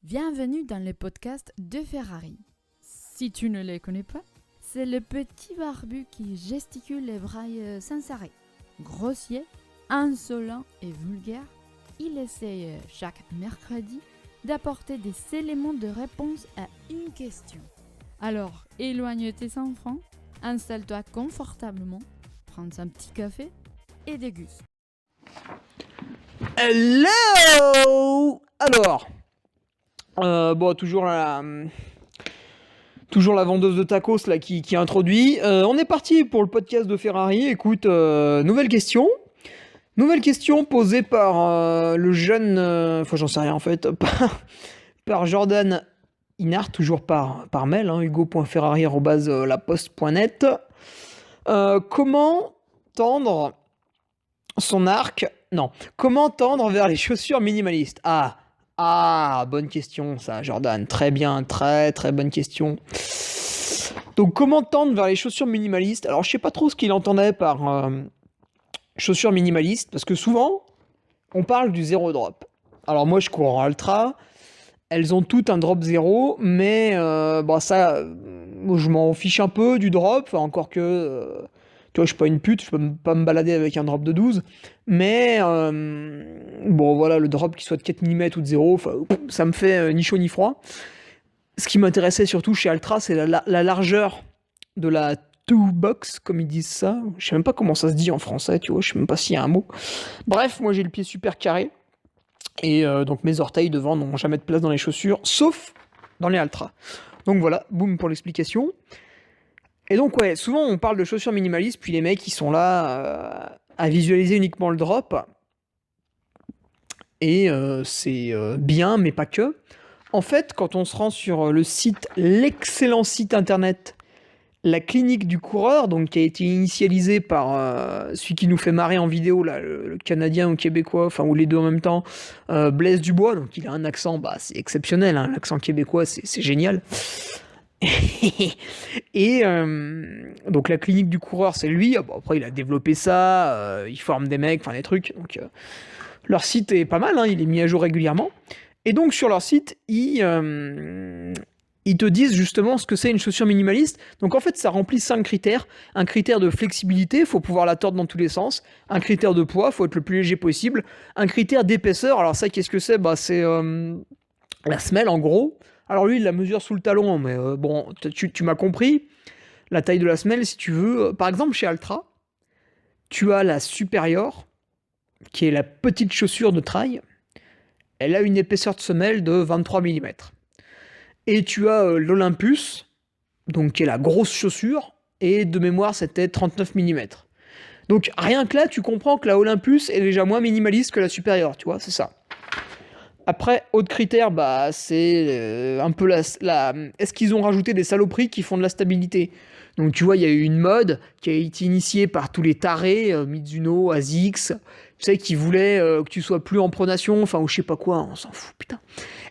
Bienvenue dans le podcast de Ferrari. Si tu ne les connais pas, c'est le petit barbu qui gesticule les bras sans arrêt. Grossier, insolent et vulgaire, il essaye chaque mercredi d'apporter des éléments de réponse à une question. Alors, éloigne tes enfants, installe-toi confortablement, prends un petit café et déguste. Hello. Alors, toujours la vendeuse de tacos là qui introduit. On est parti pour le podcast de Ferrari. Écoute, nouvelle question. Nouvelle question posée par le jeune, j'en sais rien en fait, par Jordan Inart, toujours par mail, hugo.ferrari@laposte.net. Comment tendre son arc? Non. Comment tendre vers les chaussures minimalistes? Bonne question ça, Jordan. Très bien, très très bonne question. Donc, comment tendre vers les chaussures minimalistes? Alors, je sais pas trop ce qu'il entendait par chaussures minimalistes, parce que souvent, on parle du zéro drop. Alors, moi, je cours en ultra. Elles ont toutes un drop zéro, mais je m'en fiche un peu du drop. Enfin, encore que, tu vois, je suis pas une pute, je peux pas me balader avec un drop de 12. Mais, le drop qui soit de 4 mm ou de 0, ça me fait ni chaud ni froid. Ce qui m'intéressait surtout chez Altra, c'est la largeur de la two-box, comme ils disent ça. Je sais même pas comment ça se dit en français, tu vois, je sais même pas s'il y a un mot. Bref, moi j'ai le pied super carré. Et donc mes orteils devant n'ont jamais de place dans les chaussures, sauf dans les Altra. Donc voilà, boum pour l'explication. Et donc ouais, souvent on parle de chaussures minimalistes, puis les mecs ils sont là à visualiser uniquement le drop. Et c'est bien, mais pas que. En fait, quand on se rend sur le site, l'excellent site internet La Clinique du Coureur, donc qui a été initialisé par celui qui nous fait marrer en vidéo, là, le Canadien ou Québécois, enfin ou les deux en même temps, Blaise Dubois, donc il a un accent, c'est exceptionnel, hein, l'accent québécois, c'est génial. Et donc La Clinique du Coureur, c'est lui. Après, il a développé ça, il forme des mecs, enfin des trucs. Donc leur site est pas mal, hein, il est mis à jour régulièrement. Et donc sur leur site, ils te disent justement ce que c'est une chaussure minimaliste. Donc en fait, ça remplit 5 critères. Un critère de flexibilité, il faut pouvoir la tordre dans tous les sens. Un critère de poids, il faut être le plus léger possible. Un critère d'épaisseur, alors ça, qu'est-ce que c'est? C'est la semelle en gros. Alors lui, il la mesure sous le talon, mais tu m'as compris. La taille de la semelle, si tu veux. Par exemple, chez Altra, tu as la supérieure, qui est la petite chaussure de trail. Elle a une épaisseur de semelle de 23 mm. Et tu as l'Olympus, donc qui est la grosse chaussure, et de mémoire c'était 39 mm. Donc rien que là, tu comprends que la Olympus est déjà moins minimaliste que la supérieure, tu vois, c'est ça. Après, autre critère, c'est un peu est-ce qu'ils ont rajouté des saloperies qui font de la stabilité? Donc tu vois, il y a eu une mode qui a été initiée par tous les tarés, Mizuno, ASICS, tu sais, qui voulaient que tu sois plus en pronation, ou je sais pas quoi, on s'en fout, putain.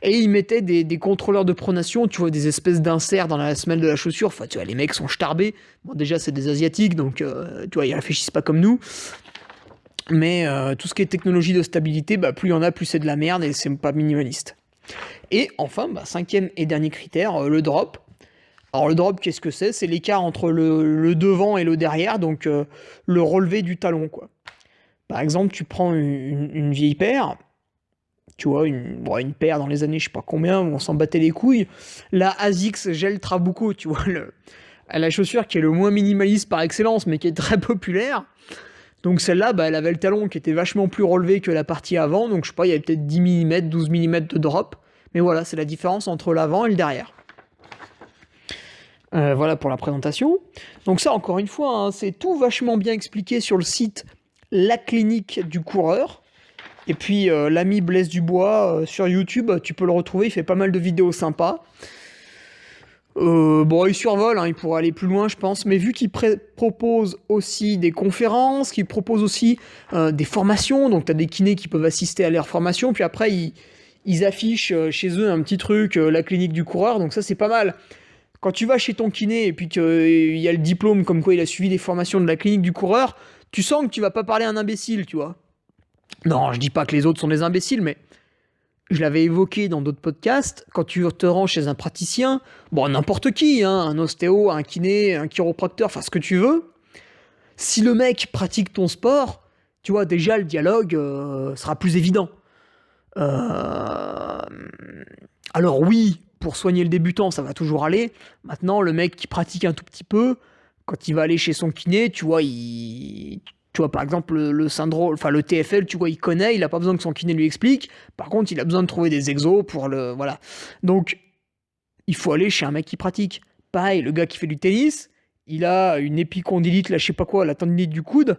Et ils mettaient des contrôleurs de pronation, tu vois, des espèces d'inserts dans la semelle de la chaussure. Enfin, tu vois, les mecs sont starbés. Bon, déjà, c'est des Asiatiques, donc, tu vois, ils réfléchissent pas comme nous. Mais tout ce qui est technologie de stabilité, plus il y en a, plus c'est de la merde et c'est pas minimaliste. Et enfin, 5e et dernier critère, le drop. Alors le drop, qu'est-ce que c'est? C'est l'écart entre le devant et le derrière, donc le relevé du talon, quoi. Par exemple, tu prends une vieille paire, tu vois, une paire dans les années je sais pas combien, où on s'en battait les couilles. La ASICS Gel Trabuco, tu vois, la chaussure qui est le moins minimaliste par excellence, mais qui est très populaire. Donc celle-là, elle avait le talon qui était vachement plus relevé que la partie avant, donc je sais pas, il y avait peut-être 10 mm, 12 mm de drop. Mais voilà, c'est la différence entre l'avant et le derrière. Voilà pour la présentation. Donc ça, encore une fois, hein, c'est tout vachement bien expliqué sur le site La Clinique du Coureur. Et puis l'ami Blaise Dubois sur YouTube, tu peux le retrouver, il fait pas mal de vidéos sympas. Il survole, hein, il pourrait aller plus loin, je pense, mais vu qu'il propose aussi des conférences, qu'il propose aussi des formations, donc tu as des kinés qui peuvent assister à leurs formations, puis après ils affichent chez eux un petit truc, La Clinique du Coureur, donc ça c'est pas mal. Quand tu vas chez ton kiné et puis qu'il y a le diplôme comme quoi il a suivi des formations de La Clinique du Coureur, tu sens que tu vas pas parler à un imbécile, tu vois. Non, je dis pas que les autres sont des imbéciles, mais je l'avais évoqué dans d'autres podcasts, quand tu te rends chez un praticien, bon, n'importe qui, hein, un ostéo, un kiné, un chiropracteur, enfin ce que tu veux, si le mec pratique ton sport, tu vois, déjà le dialogue sera plus évident. Euh, Alors oui, pour soigner le débutant, ça va toujours aller. Maintenant, le mec qui pratique un tout petit peu, quand il va aller chez son kiné, tu vois, tu vois par exemple le syndrome, enfin le TFL, tu vois, il connaît, il n'a pas besoin que son kiné lui explique. Par contre, il a besoin de trouver des exos pour le, voilà. Donc, il faut aller chez un mec qui pratique. Pareil, le gars qui fait du tennis, il a une épicondylite, là, je sais pas quoi, la tendinite du coude.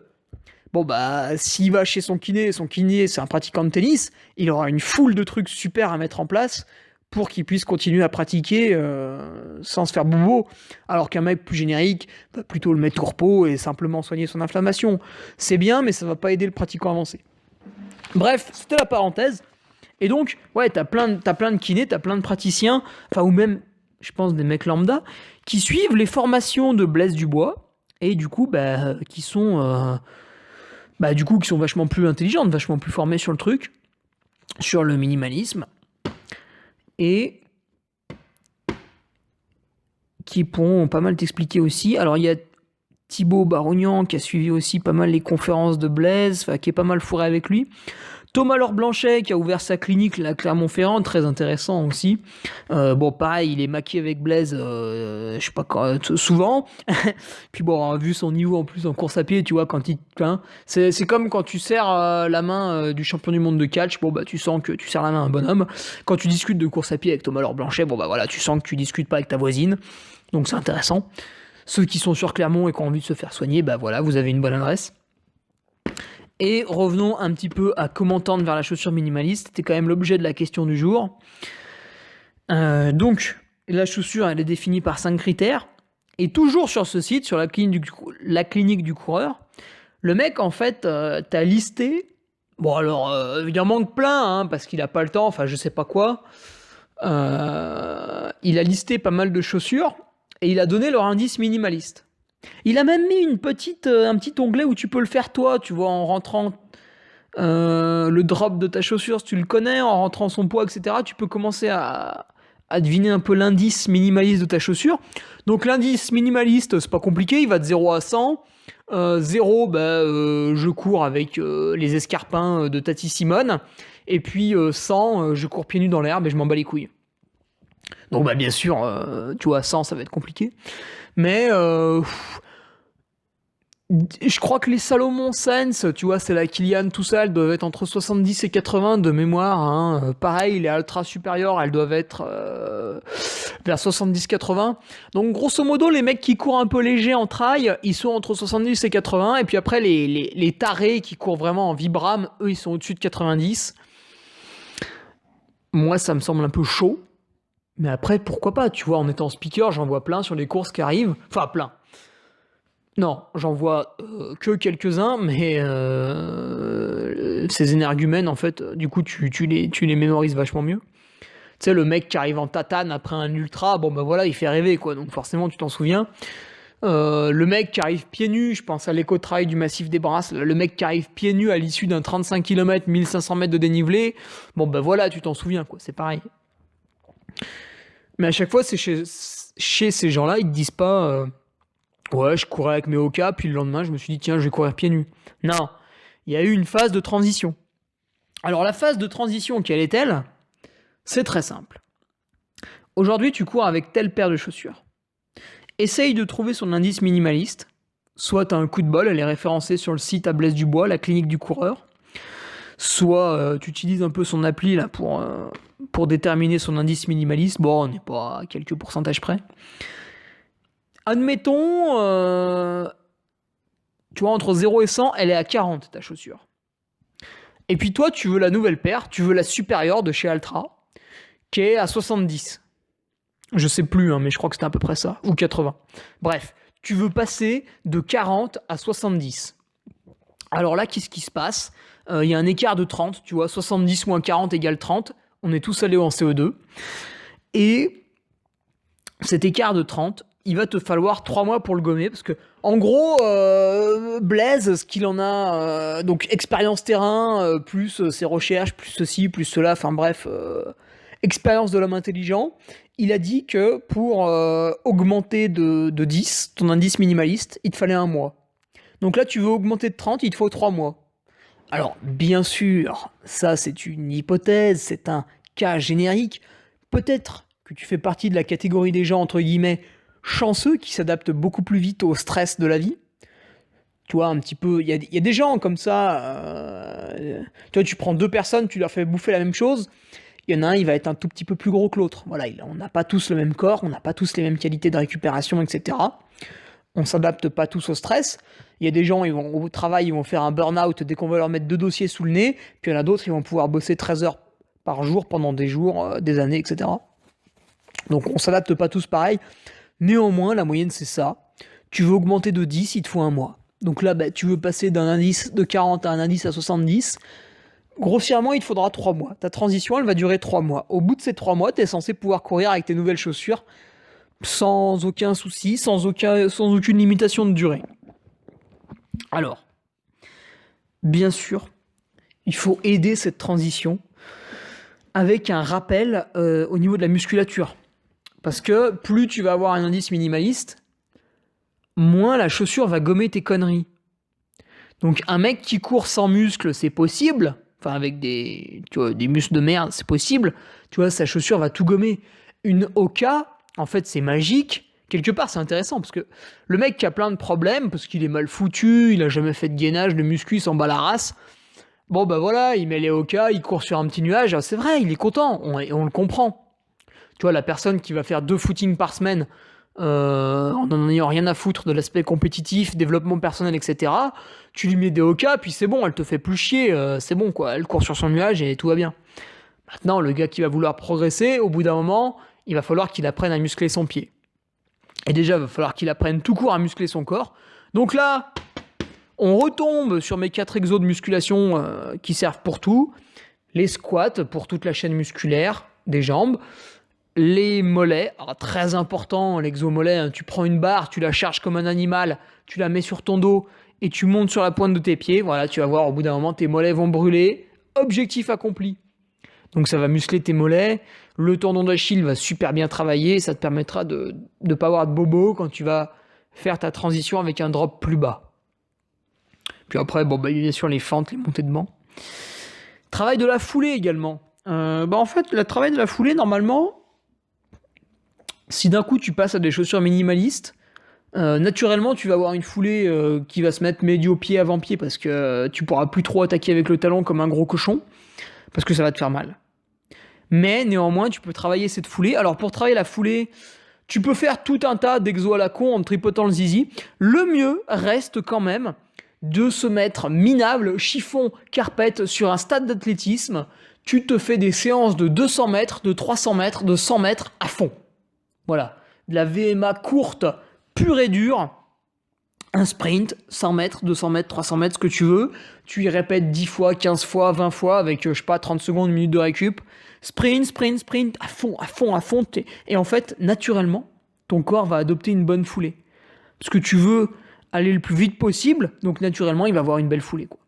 Bon, bah, s'il va chez son kiné c'est un pratiquant de tennis, il aura une foule de trucs super à mettre en place pour qu'il puisse continuer à pratiquer sans se faire boubou. Alors qu'un mec plus générique va plutôt le mettre au repos et simplement soigner son inflammation. C'est bien, mais ça va pas aider le pratiquant avancé. Bref, c'était la parenthèse. Et donc, ouais, t'as plein de kinés, t'as plein de praticiens, enfin, ou même, je pense, des mecs lambda, qui suivent les formations de Blaise Dubois, et du coup, qui sont vachement plus intelligentes, vachement plus formées sur le truc, sur le minimalisme, et qui pourront pas mal t'expliquer aussi. Alors, il y a Thibaut Barognan qui a suivi aussi pas mal les conférences de Blaise, qui est pas mal fourré avec lui. Thomas Laure Blanchet qui a ouvert sa clinique là, à Clermont-Ferrand, très intéressant aussi. Bon, pareil, il est maqué avec Blaise, je sais pas quand, souvent. Puis bon, vu son niveau en plus en course à pied, tu vois, quand il, hein, c'est comme quand tu serres la main du champion du monde de catch. Bon, bah tu sens que tu serres la main à un bonhomme. Quand tu discutes de course à pied avec Thomas Laure Blanchet, bon bah voilà, tu sens que tu discutes pas avec ta voisine. Donc c'est intéressant. Ceux qui sont sur Clermont et qui ont envie de se faire soigner, bah voilà, vous avez une bonne adresse. Et revenons un petit peu à comment tendre vers la chaussure minimaliste. C'était quand même l'objet de la question du jour. Donc, la chaussure, elle est définie par 5 critères. Et toujours sur ce site, sur la clinique du coureur, le mec, en fait, t'as listé... Bon, alors, il en manque plein, hein, parce qu'il a pas le temps, enfin, je sais pas quoi. Il a listé pas mal de chaussures, et il a donné leur indice minimaliste. Il a même mis un petit onglet où tu peux le faire toi, tu vois, en rentrant le drop de ta chaussure, si tu le connais, en rentrant son poids, etc. Tu peux commencer à deviner un peu l'indice minimaliste de ta chaussure. Donc l'indice minimaliste, c'est pas compliqué, il va de 0 à 100. 0, je cours avec les escarpins de Tati Simone. Et puis 100, je cours pieds nus dans l'herbe et je m'en bats les couilles. Donc bien sûr, tu vois, 100, ça va être compliqué. Mais je crois que les Salomon Sense, tu vois, c'est la Kilian, tout ça, elles doivent être entre 70 et 80 de mémoire. Hein. Pareil, les Ultra supérieures, elles doivent être vers 70-80. Donc grosso modo, les mecs qui courent un peu léger en trail, ils sont entre 70 et 80. Et puis après, les tarés qui courent vraiment en Vibram, eux, ils sont au-dessus de 90. Moi, ça me semble un peu chaud. Mais après, pourquoi pas, tu vois, en étant speaker, j'en vois plein sur les courses qui arrivent. Enfin, plein. Non, j'en vois que quelques-uns, mais ces énergumènes, en fait, du coup, tu les mémorises vachement mieux. Tu sais, le mec qui arrive en tatane après un ultra, bon, ben voilà, il fait rêver, quoi. Donc forcément, tu t'en souviens. Le mec qui arrive pieds nus, je pense à l'éco-trail du massif des Brasses, le mec qui arrive pieds nus à l'issue d'un 35 km, 1500 mètres de dénivelé, bon, ben voilà, tu t'en souviens, quoi. C'est pareil. Mais à chaque fois, c'est chez ces gens-là, ils te disent pas ouais, je courais avec mes Oka, puis le lendemain, je me suis dit tiens, je vais courir pieds nus. Non, il y a eu une phase de transition. Alors la phase de transition, quelle est-elle ? C'est très simple. Aujourd'hui, tu cours avec telle paire de chaussures. Essaye de trouver son indice minimaliste. Soit tu as un coup de bol, elle est référencée sur le site à Blaise Dubois, la clinique du coureur. Soit tu utilises un peu son appli là pour déterminer son indice minimaliste. Bon, on n'est pas à quelques pourcentages près. Admettons, tu vois, entre 0 et 100, elle est à 40, ta chaussure. Et puis toi, tu veux la nouvelle paire, tu veux la supérieure de chez Altra, qui est à 70. Je sais plus, hein, mais je crois que c'était à peu près ça, ou 80. Bref, tu veux passer de 40 à 70. Alors là, qu'est-ce qui se passe ? Il y a un écart de 30, tu vois, 70 moins 40 égale 30. On est tous allés en CO2. Et cet écart de 30, il va te falloir 3 mois pour le gommer, parce que, en gros, Blaise, ce qu'il en a, donc expérience terrain, plus ses recherches, plus ceci, plus cela, enfin bref, expérience de l'homme intelligent, il a dit que pour augmenter de 10, ton indice minimaliste, il te fallait 1 mois. Donc là, tu veux augmenter de 30, il te faut 3 mois. Alors, bien sûr, ça c'est une hypothèse, c'est un cas générique. Peut-être que tu fais partie de la catégorie des gens, entre guillemets, chanceux, qui s'adaptent beaucoup plus vite au stress de la vie. Tu vois, un petit peu, il y a des gens comme ça, tu vois, tu prends 2 personnes, tu leur fais bouffer la même chose, il y en a un, il va être un tout petit peu plus gros que l'autre. Voilà, on n'a pas tous le même corps, on n'a pas tous les mêmes qualités de récupération, etc. On s'adapte pas tous au stress. Il y a des gens, ils vont au travail, ils vont faire un burn-out dès qu'on va leur mettre 2 dossiers sous le nez, puis il y en a d'autres, ils vont pouvoir bosser 13 heures par jour pendant des jours, des années, etc. Donc on s'adapte pas tous pareil. Néanmoins, la moyenne c'est ça. Tu veux augmenter de 10, il te faut 1 mois. Donc là, tu veux passer d'un indice de 40 à un indice à 70. Grossièrement, il te faudra 3 mois. Ta transition, elle va durer 3 mois. Au bout de ces 3 mois, tu es censé pouvoir courir avec tes nouvelles chaussures sans aucun souci, sans aucune limitation de durée. Alors, bien sûr, il faut aider cette transition avec un rappel au niveau de la musculature. Parce que plus tu vas avoir un indice minimaliste, moins la chaussure va gommer tes conneries. Donc un mec qui court sans muscles, c'est possible. Enfin, avec des muscles de merde, c'est possible. Tu vois, sa chaussure va tout gommer. Une Oka, en fait, c'est magique. Quelque part, c'est intéressant, parce que le mec qui a plein de problèmes, parce qu'il est mal foutu, il a jamais fait de gainage, de muscu, il s'en bat la race. Bon, bah voilà, il met les Oka, il court sur un petit nuage. C'est vrai, il est content, on le comprend. Tu vois, la personne qui va faire 2 footings par semaine, en n'en ayant rien à foutre de l'aspect compétitif, développement personnel, etc., tu lui mets des Oka, puis c'est bon, elle te fait plus chier, c'est bon, quoi. Elle court sur son nuage et tout va bien. Maintenant, le gars qui va vouloir progresser, au bout d'un moment, il va falloir qu'il apprenne à muscler son pied. Et déjà, il va falloir qu'il apprenne tout court à muscler son corps. Donc là, on retombe sur mes 4 exos de musculation qui servent pour tout. Les squats pour toute la chaîne musculaire des jambes. Les mollets, alors très important, l'exo-mollet, hein, tu prends une barre, tu la charges comme un animal, tu la mets sur ton dos et tu montes sur la pointe de tes pieds. Voilà, tu vas voir, au bout d'un moment, tes mollets vont brûler. Objectif accompli. Donc ça va muscler tes mollets, le tendon d'Achille va super bien travailler, ça te permettra de ne pas avoir de bobo quand tu vas faire ta transition avec un drop plus bas. Puis après, bien sûr, les fentes, les montées de banc. Travail de la foulée également. En fait, le travail de la foulée, normalement, si d'un coup tu passes à des chaussures minimalistes, naturellement tu vas avoir une foulée qui va se mettre médio-pied avant-pied parce que tu pourras plus trop attaquer avec le talon comme un gros cochon, parce que ça va te faire mal. Mais néanmoins, tu peux travailler cette foulée. Alors pour travailler la foulée, tu peux faire tout un tas d'exos à la con en tripotant le zizi. Le mieux reste quand même de se mettre minable, chiffon, carpette sur un stade d'athlétisme. Tu te fais des séances de 200 mètres, de 300 mètres, de 100 mètres à fond. Voilà, de la VMA courte, pure et dure, un sprint, 100 mètres, 200 mètres, 300 mètres, ce que tu veux, tu y répètes 10 fois, 15 fois, 20 fois, avec, 30 secondes, une minute de récup, sprint, à fond, et en fait, naturellement, ton corps va adopter une bonne foulée. Parce que tu veux aller le plus vite possible, donc naturellement, il va avoir une belle foulée, quoi.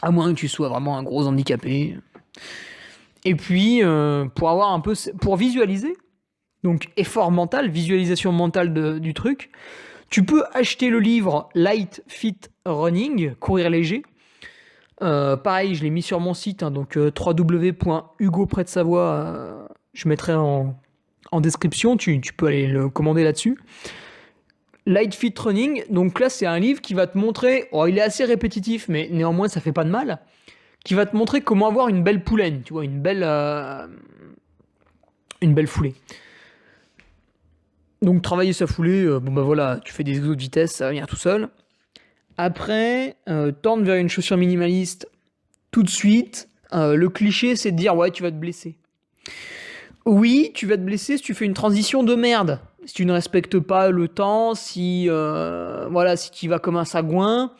À moins que tu sois vraiment un gros handicapé. Et puis, pour visualiser, donc effort mental, visualisation mentale du truc, tu peux acheter le livre Light Fit Running, courir léger. Pareil, je l'ai mis sur mon site, hein, donc www.hugoprès-de-Savoie, je mettrai en description, tu peux aller le commander là-dessus. Light Fit Running, donc là c'est un livre qui va te montrer, il est assez répétitif, mais néanmoins ça fait pas de mal, qui va te montrer comment avoir une belle poulaine, tu vois, une belle foulée. Donc travailler sa foulée, tu fais des exos de vitesse, ça va venir tout seul. Après, tendre vers une chaussure minimaliste tout de suite. Le cliché, c'est de dire ouais, tu vas te blesser. Oui, tu vas te blesser si tu fais une transition de merde. Si tu ne respectes pas le temps, si tu vas comme un sagouin,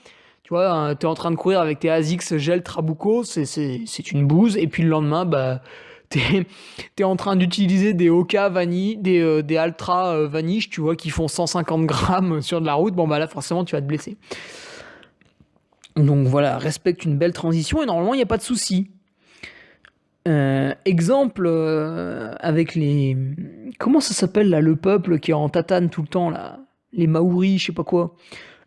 tu vois, t'es en train de courir avec tes ASICS gel Trabuco, c'est une bouse. Et puis le lendemain, t'es en train d'utiliser des Oka vanille, des Altra Vanish, tu vois, qui font 150 grammes sur de la route, bon bah là forcément tu vas te blesser. Donc voilà, respecte une belle transition et normalement il n'y a pas de souci. Exemple avec les... Comment ça s'appelle là, le peuple qui est en tatane tout le temps là, les Maoris, je sais pas quoi.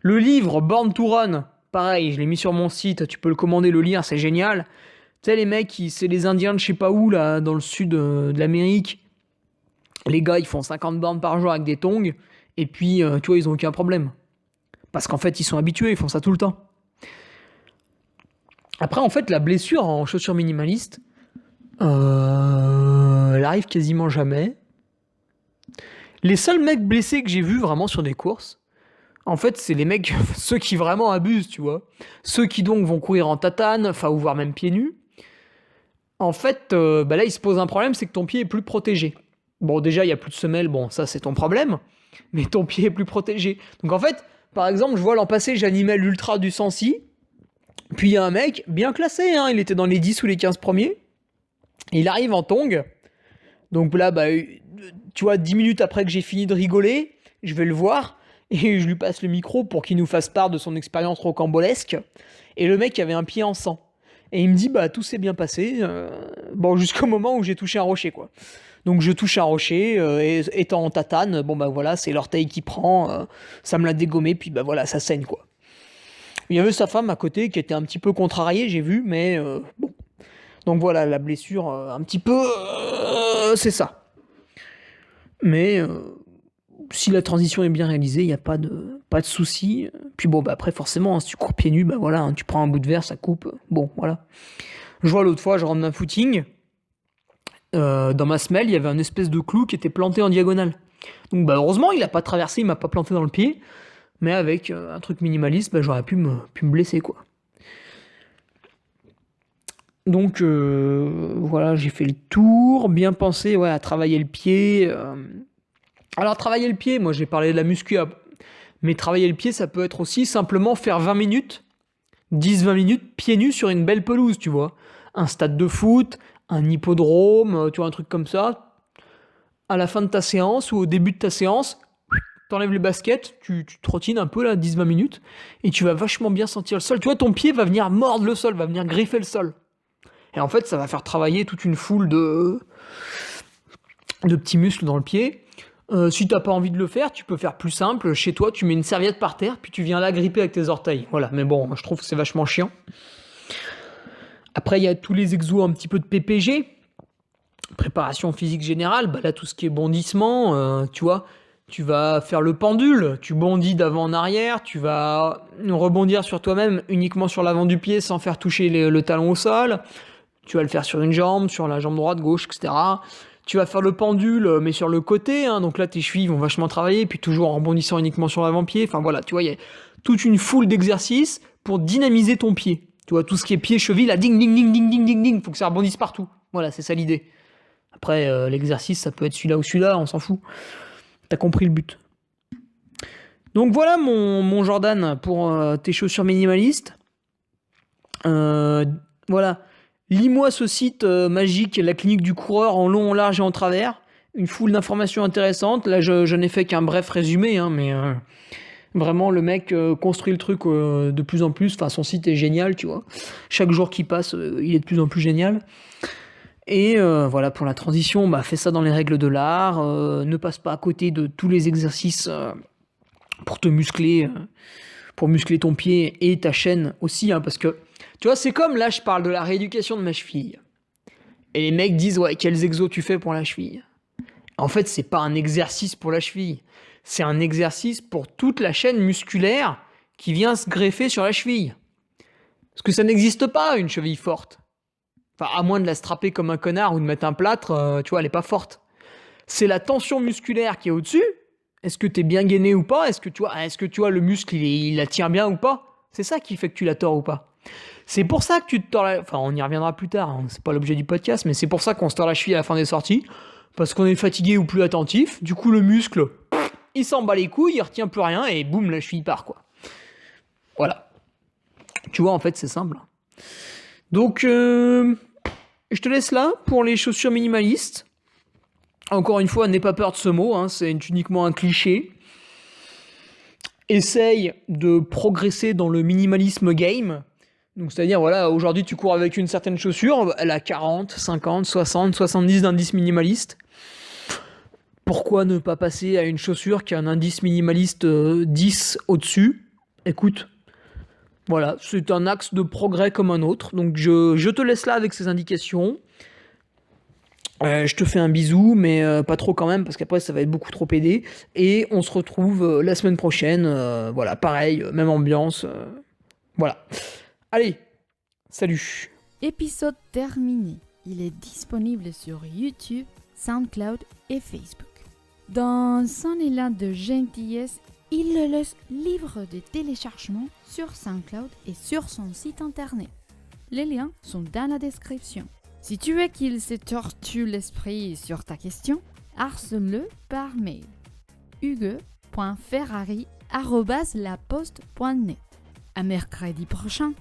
Le livre Born to Run, pareil, je l'ai mis sur mon site, tu peux le commander, le lire, c'est génial. Tu sais les mecs, c'est les Indiens de je sais pas où là, dans le sud de l'Amérique. Les gars ils font 50 bornes par jour avec des tongs, et puis tu vois ils ont aucun problème. Parce qu'en fait ils sont habitués, ils font ça tout le temps. Après en fait la blessure en chaussures minimalistes, elle arrive quasiment jamais. Les seuls mecs blessés que j'ai vus vraiment sur des courses, en fait, c'est les mecs, ceux qui vraiment abusent, tu vois. Ceux qui donc vont courir en tatane, enfin, ou voire même pieds nus. En fait, là, il se pose un problème, c'est que ton pied est plus protégé. Bon, déjà, il n'y a plus de semelle, bon, ça, c'est ton problème. Mais ton pied est plus protégé. Donc, en fait, par exemple, je vois l'an passé, j'animais l'Ultra du Sancy. Puis, il y a un mec, bien classé, hein, il était dans les 10 ou les 15 premiers. Il arrive en tongs. Donc là, tu vois, 10 minutes après que j'ai fini de rigoler, je vais le voir et je lui passe le micro pour qu'il nous fasse part de son expérience rocambolesque. Et le mec avait un pied en sang. Et il me dit, tout s'est bien passé, jusqu'au moment où j'ai touché un rocher, quoi. Donc je touche un rocher, et étant en tatane, voilà, c'est l'orteil qui prend, ça me l'a dégommé, puis voilà, ça saigne, quoi. Il y avait sa femme à côté qui était un petit peu contrariée, j'ai vu, mais bon. Donc voilà, la blessure, un petit peu, c'est ça. Mais si la transition est bien réalisée, il n'y a pas de souci. Puis après, forcément, si tu cours pieds nus, tu prends un bout de verre, ça coupe. Bon, voilà. Je vois l'autre fois, je rentre d'un footing. Dans ma semelle, il y avait un espèce de clou qui était planté en diagonale. Donc heureusement, il n'a pas traversé, il m'a pas planté dans le pied. Mais avec un truc minimaliste, j'aurais pu me blesser, quoi. Donc voilà, j'ai fait le tour, bien pensé à travailler le pied. Alors travailler le pied, moi j'ai parlé de la muscu, mais travailler le pied ça peut être aussi simplement faire 20 minutes, 10-20 minutes pieds nus sur une belle pelouse, tu vois. Un stade de foot, un hippodrome, tu vois, un truc comme ça. À la fin de ta séance ou au début de ta séance, t'enlèves les baskets, tu trottines un peu là, 10-20 minutes, et tu vas vachement bien sentir le sol. Tu vois, ton pied va venir mordre le sol, va venir griffer le sol. Et en fait, ça va faire travailler toute une foule de petits muscles dans le pied. Si t'as pas envie de le faire, tu peux faire plus simple. Chez toi, tu mets une serviette par terre, puis tu viens là gripper avec tes orteils. Voilà, mais bon, je trouve que c'est vachement chiant. Après, il y a tous les exos un petit peu de PPG. Préparation physique générale. Là, tout ce qui est bondissement, tu vois, tu vas faire le pendule. Tu bondis d'avant en arrière. Tu vas rebondir sur toi-même uniquement sur l'avant du pied sans faire toucher le talon au sol. Tu vas le faire sur une jambe, sur la jambe droite, gauche, etc. Tu vas faire le pendule, mais sur le côté. Donc là, tes chevilles vont vachement travailler, puis toujours en rebondissant uniquement sur l'avant-pied. Enfin voilà, tu vois, il y a toute une foule d'exercices pour dynamiser ton pied. Tu vois, tout ce qui est pied-cheville, là, ding, ding, ding, ding, ding, ding, ding. Faut que ça rebondisse partout. Voilà, c'est ça l'idée. Après, l'exercice, ça peut être celui-là ou celui-là, on s'en fout. T'as compris le but. Donc voilà mon Jordan pour tes chaussures minimalistes. Voilà. Lis-moi ce site magique, la clinique du coureur, en long, en large et en travers. Une foule d'informations intéressantes. Là, je n'ai fait qu'un bref résumé, mais vraiment, le mec construit le truc de plus en plus. Enfin, son site est génial, tu vois. Chaque jour qui passe, il est de plus en plus génial. Et voilà, pour la transition, fais ça dans les règles de l'art. Ne passe pas à côté de tous les exercices pour te muscler, pour muscler ton pied et ta chaîne aussi, parce que tu vois, c'est comme là, je parle de la rééducation de ma cheville. Et les mecs disent, quels exos tu fais pour la cheville? En fait, c'est pas un exercice pour la cheville. C'est un exercice pour toute la chaîne musculaire qui vient se greffer sur la cheville. Parce que ça n'existe pas, une cheville forte. Enfin, à moins de la strapper comme un connard ou de mettre un plâtre, tu vois, elle est pas forte. C'est la tension musculaire qui est au-dessus. Est-ce que t'es bien gainé ou pas? Est-ce que tu vois, le muscle, il la tient bien ou pas? C'est ça qui fait que tu la tords ou pas. C'est pour ça que tu te tords la... Enfin, on y reviendra plus tard, c'est pas l'objet du podcast, mais c'est pour ça qu'on se tord la cheville à la fin des sorties, parce qu'on est fatigué ou plus attentif, du coup le muscle, il s'en bat les couilles, il retient plus rien, et boum, la cheville part, quoi. Voilà. Tu vois, en fait, c'est simple. Donc, je te laisse là pour les chaussures minimalistes. Encore une fois, n'aie pas peur de ce mot, hein, c'est uniquement un cliché. Essaye de progresser dans le minimalisme game. Donc c'est-à-dire, voilà, aujourd'hui tu cours avec une certaine chaussure, elle a 40, 50, 60, 70 d'indice minimaliste. Pourquoi ne pas passer à une chaussure qui a un indice minimaliste 10 au-dessus ? Écoute, voilà, c'est un axe de progrès comme un autre. Donc je te laisse là avec ces indications. Je te fais un bisou, mais pas trop quand même, parce qu'après ça va être beaucoup trop aidé. Et on se retrouve la semaine prochaine. Voilà, pareil, même ambiance. Voilà. Allez, salut. Épisode terminé. Il est disponible sur YouTube, SoundCloud et Facebook. Dans un élan de gentillesse, il le laisse libre de téléchargement sur SoundCloud et sur son site internet. Les liens sont dans la description. Si tu veux qu'il se tortue l'esprit sur ta question, harcele-le par mail. hugue.ferrari@laposte.net. À mercredi prochain.